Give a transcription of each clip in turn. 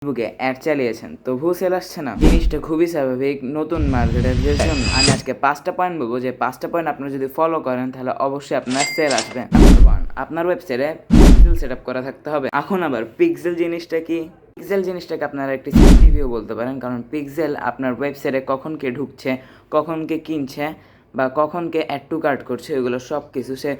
ফেসবুকে অ্যাড চালিয়েছেন তবুও সেল আসছে না, জিনিসটা খুবই স্বাভাবিক। নতুন মার্কেটের জন্য আমি আজকে 5টা পয়েন্ট বলবো, যে 5টা পয়েন্ট আপনারা যদি ফলো করেন তাহলে অবশ্যই আপনার সেল আসবে। নাম্বার 1, আপনার ওয়েবসাইটে পিক্সেল সেট আপ করা থাকতে হবে। এখন আবার পিক্সেল জিনিসটা কি? পিক্সেল জিনিসটাকে আপনারা একটি সিসিটিভিও বলতে পারেন, কারণ পিক্সেল আপনার ওয়েবসাইটে কখন কে ঢুকছে, কখন কে কিনছে বা কখন কে অ্যাড টু কার্ট করছে, এগুলো সব কিছু সে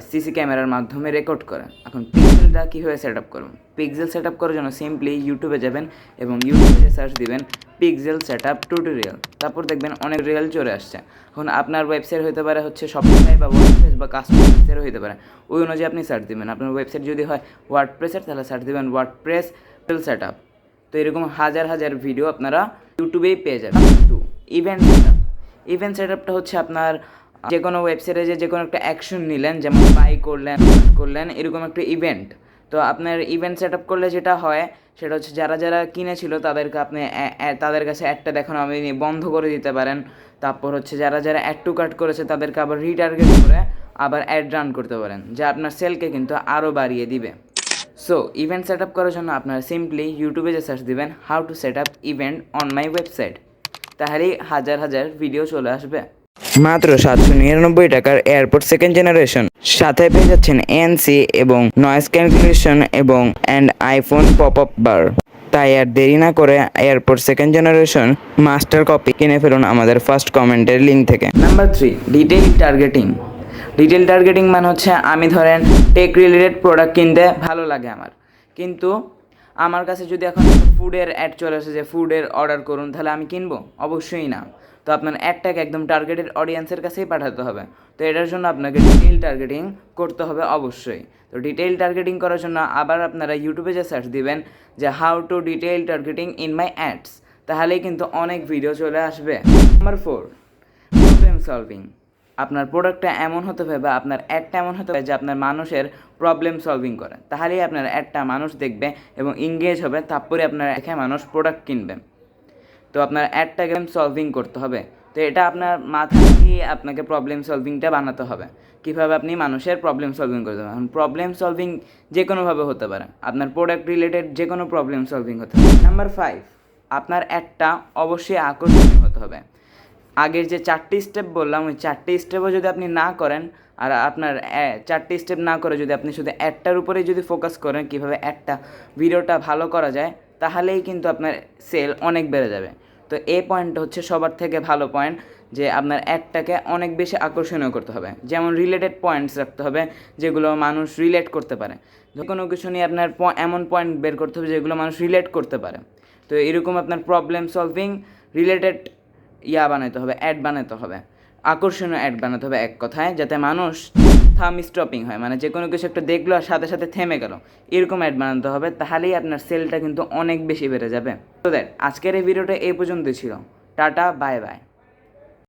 সিসি ক্যামেরার মাধ্যমে রেকর্ড করে। এখন পিক্সেলটা কীভাবে সেট আপ করুন? পিক্সেল সেট আপ করার জন্য সিম্পলি ইউটিউবে যাবেন এবং ইউটিউবে সার্চ দিবেন পিক্সেল সেট আপ টিউটোরিয়াল, তারপর দেখবেন অনেক রিয়েল চলে আসছে। এখন আপনার ওয়েবসাইট হতে পারে হচ্ছে শপিফাই বা ওয়ার্ডপ্রেস বা কাস্টমার ওয়েবসাইট হতে পারে, ওই অনুযায়ী আপনি সার্চ দিবেন। আপনার ওয়েবসাইট যদি হয় ওয়ার্ডপ্রেসের তাহলে সার্চ দিবেন ওয়ার্ডপ্রেস সেট আপ। তো এরকম হাজার হাজার ভিডিও আপনারা ইউটিউবেই পেয়ে যাবেন। Event set up. Event set আপটা হচ্ছে আপনার যে কোনো ওয়েবসাইটে যে কোনো একটা অ্যাকশন নিলেন, যেমন বাই করলেন এরকম একটা ইভেন্ট। তো আপনার ইভেন্ট সেট আপ করলে যেটা হয় সেটা হচ্ছে যারা যারা কিনেছিল তাদেরকে আপনি তাদের কাছে অ্যাডটা দেখানো আপনি বন্ধ করে দিতে পারেন। তারপর হচ্ছে যারা যারা অ্যাড টু কার্ট করেছে তাদেরকে আবার রিটার্গেট করে আবার অ্যাড রান করতে পারেন, যা আপনার সেলকে কিন্তু আরও বাড়িয়ে দিবে। সো ইভেন্ট সেট আপ করার জন্য আপনারা সিম্পলি ইউটিউবে যে সার্চ দিবেন how to set up event on my website, তাহলেই হাজার হাজার ভিডিও চলে আসবে। মাত্র 799 টাকার এয়ারপোর্ট সেকেন্ড জেনারেশন, সাথে পেয়ে যাচ্ছেন এএনসি এবং নয়েজ ক্যালকুলেশন এবং আইফোন পপ আপ বার। তাই আর দেরি না করে airport second generation master copy কিনে ফেলুন আমাদের ফার্স্ট কমেন্টের লিঙ্ক থেকে। Number 3, detail targeting. Detail targeting মানে হচ্ছে আমি ধরেন টেক রিলেটেড প্রোডাক্ট কিনতে ভালো লাগে আমার, কিন্তু আমার কাছে যদি এখন ফুডের অ্যাড চলে আসে যে ফুডের অর্ডার করুন, তাহলে আমি কিনবো? অবশ্যই না। তো আপনার অ্যাডটাকে একদম টার্গেটেড অডিয়েন্সের কাছেই পাঠাতে হবে। তো এটার জন্য আপনাকে ডিটেইল টার্গেটিং করতে হবে অবশ্যই। তো ডিটেইল টার্গেটিং করার জন্য আবার আপনারা ইউটিউবে যে সার্চ দিবেন যে how to detail targeting in my ads, তাহলেই কিন্তু অনেক ভিডিও চলে আসবে। Number 4, problem solving. আপনার প্রোডাক্টটা এমন হতে হবে বা আপনার অ্যাডটা এমন হতে হবে যে আপনার মানুষের প্রবলেম সলভিং করে, তাহলেই আপনার অ্যাডটা মানুষ দেখবে এবং এঙ্গেজ হবে, তারপরে আপনার দেখে মানুষ প্রোডাক্ট কিনবে। তো আপনার অ্যাডটাকে সলভিং করতে হবে। তো এটা আপনার মাথা থেকে আপনাকে প্রবলেম সলভিংটা বানাতে হবে, কীভাবে আপনি মানুষের প্রবলেম সলভিং করতে পারেন। এখন প্রবলেম সলভিং যে কোনোভাবে হতে পারে, আপনার প্রোডাক্ট রিলেটেড যে কোনো প্রবলেম সলভিং হতে পারে। নাম্বার 5, আপনার অ্যাডটা অবশ্যই আকর্ষণীয় হতে হবে। আগের যে 4টি স্টেপ বললাম, ওই 4টি স্টেপও যদি আপনি না করেন আর আপনার 4টি স্টেপ না করে যদি আপনি শুধু অ্যাডটার উপরেই যদি ফোকাস করেন কীভাবে অ্যাডটা ভিডিওটা ভালো করা যায়, তাহলেই কিন্তু আপনার সেল অনেক বেড়ে যাবে। তো এই পয়েন্টটা হচ্ছে সবার থেকে ভালো পয়েন্ট, যে আপনার অ্যাডটাকে অনেক বেশি আকর্ষণীয় করতে হবে। যেমন রিলেটেড পয়েন্টস রাখতে হবে যেগুলো মানুষ রিলেট করতে পারে। যে কোনো কিছু নিয়ে আপনার এমন পয়েন্ট বের করতে হবে যেগুলো মানুষ রিলেট করতে পারে। তো এরকম আপনার প্রবলেম সলভিং রিলেটেড বানাতে হবে, অ্যাড বানাতে হবে, আকর্ষণীয় অ্যাড বানাতে হবে এক কথায়, যাতে মানুষ থাম স্টপিং হয়, মানে যে কোনো কিছু একটা দেখলো আর সাথে সাথে থেমে গেল, এরকম অ্যাড বানাতে হবে, তাহলেই আপনার সেলটা কিন্তু অনেক বেশি বেড়ে যাবে। তো দ্যাট আজকের এই ভিডিওটা এই পর্যন্তই ছিল। Tata, bye bye.